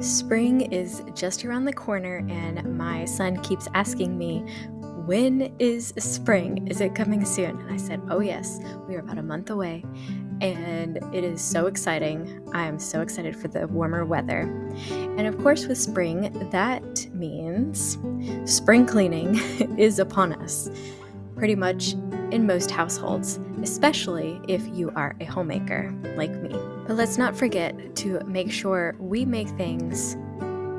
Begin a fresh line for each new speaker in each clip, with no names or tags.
Spring is just around the corner, and my son keeps asking me, when is spring? Is it coming soon? And I said, oh yes, we are about a month away, and it is so exciting. I am so excited for the warmer weather. And of course, with spring, that means spring cleaning is upon us, pretty much in most households, especially if you are a homemaker like me. But let's not forget to make sure we make things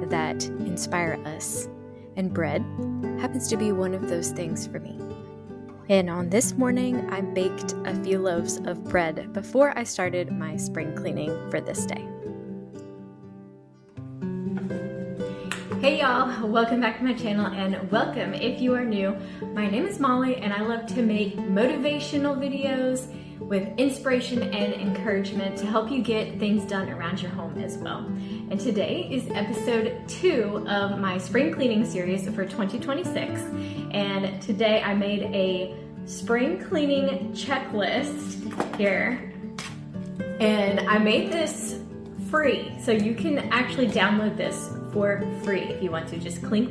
that inspire us, and bread happens to be one of those things for me. And on this morning, I baked a few loaves of bread before I started my spring cleaning for this day. Hey y'all, welcome back to my channel, and welcome if you are new. My name is Molly, and I love to make motivational videos with inspiration and encouragement to help you get things done around your home as well. And today is episode 2 of my spring cleaning series for 2026. And today I made a spring cleaning checklist here. And I made this free, so you can actually download this for free if you want to. Just click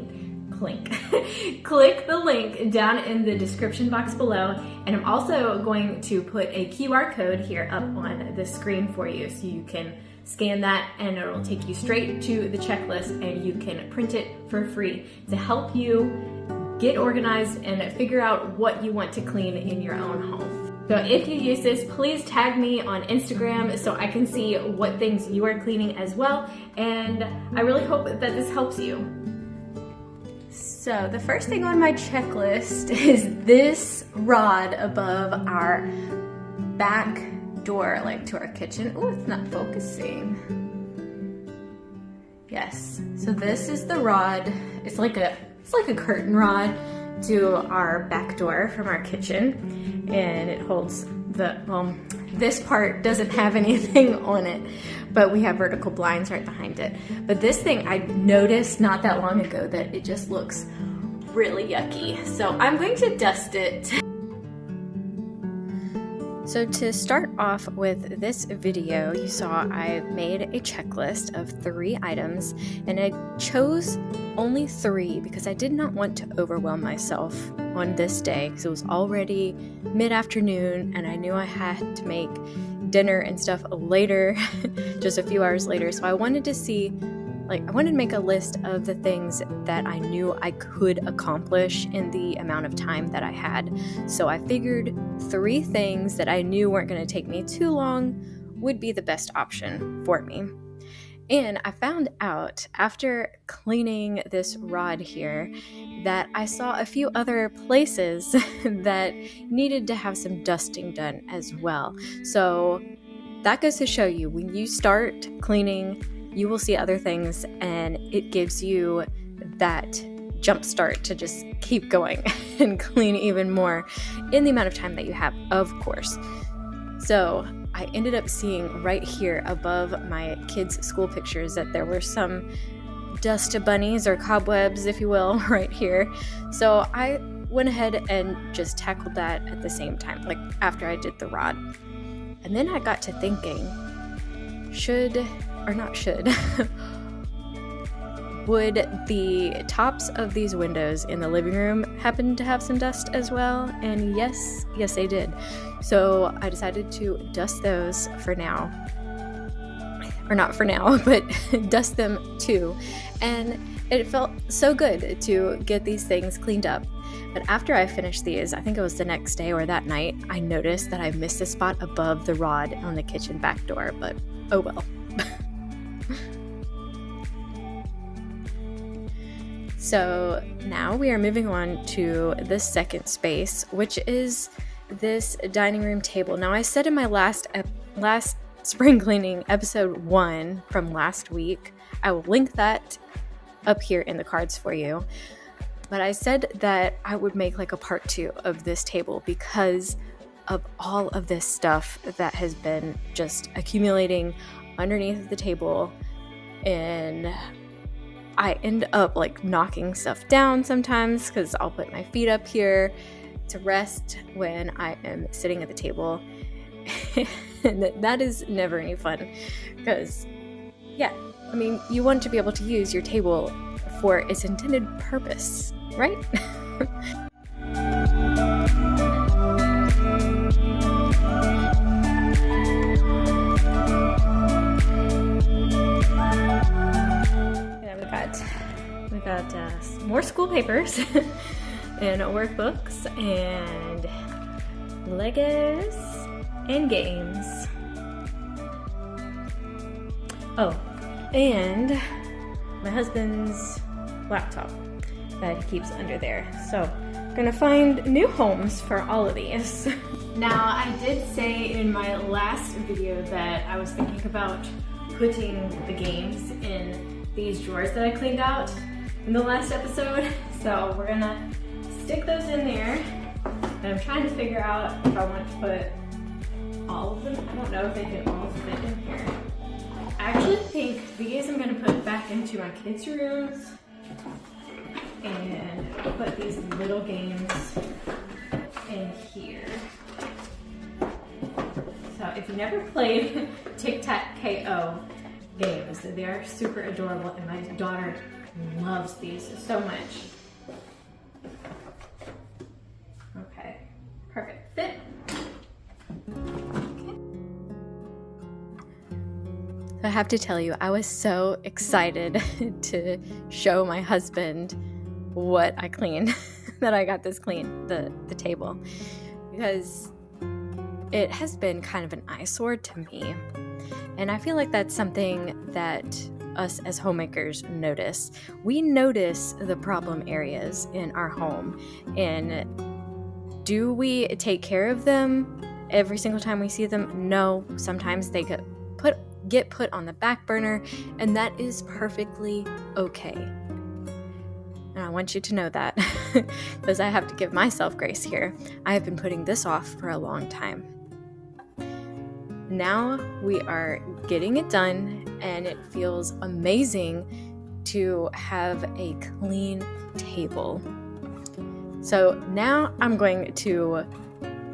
the link down in the description box below, and I'm also going to put a QR code here up on the screen for you, so you can scan that and it'll take you straight to the checklist, and you can print it for free to help you get organized and figure out what you want to clean in your own home. So if you use this, please tag me on Instagram so I can see what things you are cleaning as well, and I really hope that this helps you. So the first thing on my checklist is this rod above our back door, like to our kitchen. Oh, it's not focusing. Yes, so this is the rod. It's like a curtain rod to our back door from our kitchen, and it holds this part doesn't have anything on it, but we have vertical blinds right behind it. But this thing, I noticed not that long ago that it just looks really yucky. So I'm going to dust it. So to start off with this video, you saw I made a checklist of 3 items, and I chose only 3 because I did not want to overwhelm myself on this day, because it was already mid-afternoon and I knew I had to make dinner and stuff later, just a few hours later. So I wanted to make a list of the things that I knew I could accomplish in the amount of time that I had. So I figured 3 things that I knew weren't going to take me too long would be the best option for me. And I found out after cleaning this rod here that I saw a few other places that needed to have some dusting done as well. So that goes to show you, when you start cleaning, you will see other things, and it gives you that jump start to just keep going and clean even more in the amount of time that you have, of course. So I ended up seeing right here above my kids' school pictures that there were some dust bunnies, or cobwebs if you will, right here. So I went ahead and just tackled that at the same time, like after I did the rod. And then I got to thinking, would the tops of these windows in the living room happen to have some dust as well? And yes they did. So I decided to dust those for now. Or not for now, but dust them too. And it felt so good to get these things cleaned up. But after I finished these, I think it was the next day or that night, I noticed that I missed a spot above the rod on the kitchen back door, but oh well. So now we are moving on to the second space, which is this dining room table. Now I said in my last spring cleaning episode 1 from last week, I will link that up here in the cards for you, but I said that I would make like a part 2 of this table because of all of this stuff that has been just accumulating underneath the table, and I end up like knocking stuff down sometimes because I'll put my feet up here to rest when I am sitting at the table. And that is never any fun because Yeah, I mean, you want to be able to use your table for its intended purpose, right? Yeah, we got more school papers and workbooks and Legos and games. Oh, and my husband's laptop that he keeps under there. So I'm gonna find new homes for all of these. Now, I did say in my last video that I was thinking about putting the games in these drawers that I cleaned out in the last episode. So we're gonna stick those in there. And I'm trying to figure out if I want to put all of them. I don't know if they can all fit in here. I actually think these I'm going to put back into my kids' rooms and put these little games in here. So if you never played Tic-Tac-KO games, they are super adorable and my daughter loves these so much. Okay, perfect fit. I have to tell you, I was so excited to show my husband what I cleaned, that I got this clean, the table, because it has been kind of an eyesore to me. And I feel like that's something that us as homemakers notice. We notice the problem areas in our home, and do we take care of them every single time we see them? No, sometimes they get put on the back burner, and that is perfectly okay. And I want you to know that because I have to give myself grace here. I have been putting this off for a long time. Now we are getting it done, and it feels amazing to have a clean table. So now I'm going to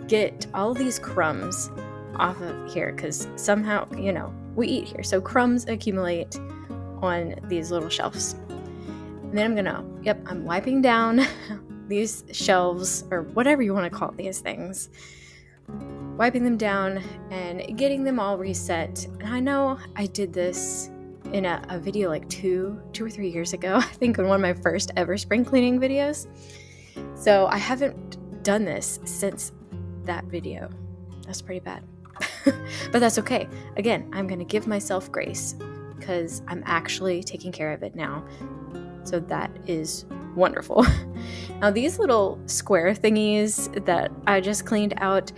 get all these crumbs off of here because somehow, we eat here. So crumbs accumulate on these little shelves. And then I'm wiping down these shelves, or whatever you want to call these things. Wiping them down and getting them all reset. And I know I did this in a video like two or 3 years ago, I think in one of my first ever spring cleaning videos. So I haven't done this since that video. That's pretty bad. But that's okay. Again, I'm going to give myself grace because I'm actually taking care of it now. So that is wonderful. Now these little square thingies that I just cleaned out,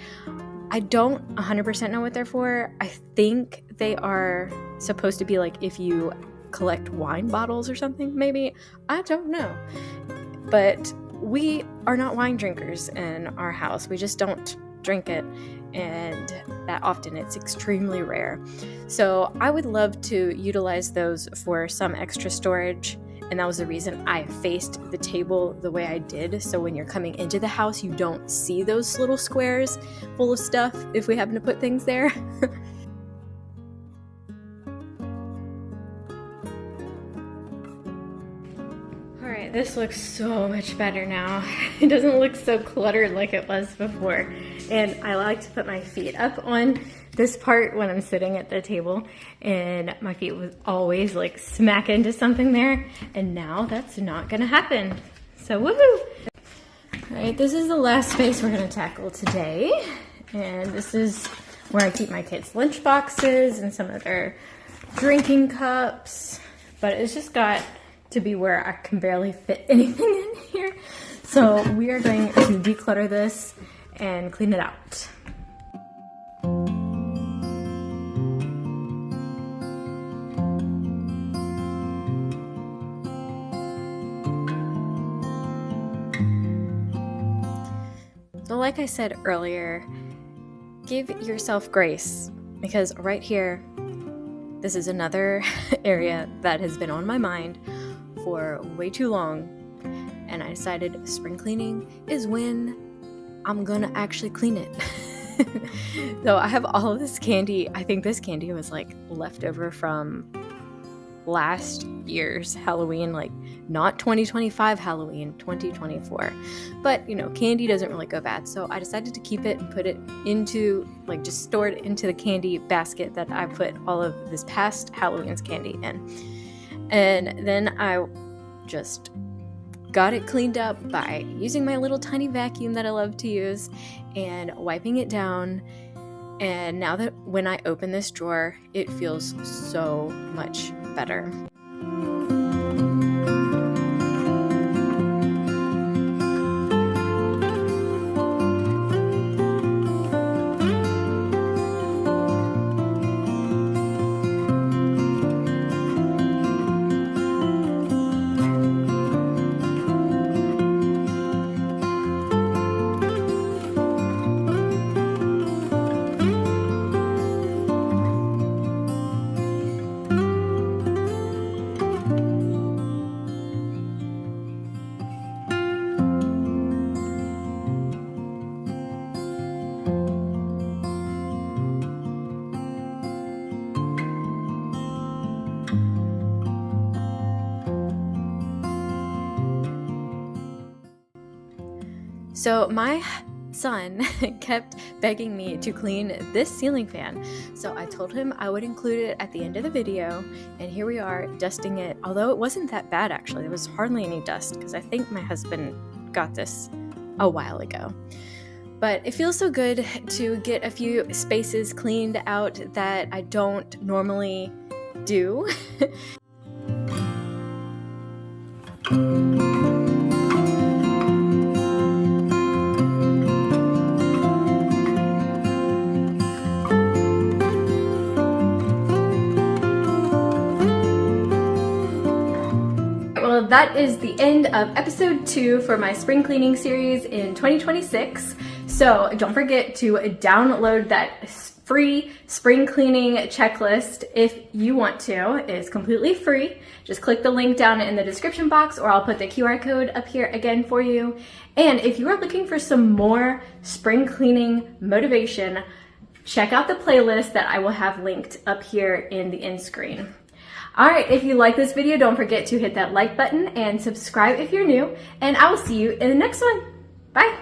I don't 100% know what they're for. I think they are supposed to be like if you collect wine bottles or something, maybe. I don't know. But we are not wine drinkers in our house. We just don't drink it, and that often. It's extremely rare. So I would love to utilize those for some extra storage, and that was the reason I faced the table the way I did. So when you're coming into the house, you don't see those little squares full of stuff if we happen to put things there. Alright, this looks so much better now. It doesn't look so cluttered like it was before. And I like to put my feet up on this part when I'm sitting at the table, and my feet would always like smack into something there, and now that's not gonna happen. So woohoo! Alright, this is the last space we're gonna tackle today, and this is where I keep my kids' lunch boxes and some of their drinking cups, but it's just got to be where I can barely fit anything in here. So we are going to declutter this and clean it out. So like I said earlier, give yourself grace, because right here, this is another area that has been on my mind for way too long, and I decided spring cleaning is when I'm gonna actually clean it. So I have all of this candy. I think this candy was like leftover from last year's Halloween, like not 2025 Halloween, 2024. But, you know, candy doesn't really go bad. So I decided to keep it and put it into, like, just store it into the candy basket that I put all of this past Halloween's candy in. And then I just got it cleaned up by using my little tiny vacuum that I love to use and wiping it down. And now that when I open this drawer, it feels so much better. So my son kept begging me to clean this ceiling fan. So I told him I would include it at the end of the video, and here we are dusting it. Although it wasn't that bad actually, there was hardly any dust because I think my husband got this a while ago. But it feels so good to get a few spaces cleaned out that I don't normally do. Well, that is the end of episode 2 for my spring cleaning series in 2026. So don't forget to download that free spring cleaning checklist if you want to. It's completely free. Just click the link down in the description box, or I'll put the QR code up here again for you. And if you are looking for some more spring cleaning motivation, check out the playlist that I will have linked up here in the end screen. Alright, if you like this video, don't forget to hit that like button and subscribe if you're new, and I will see you in the next one. Bye!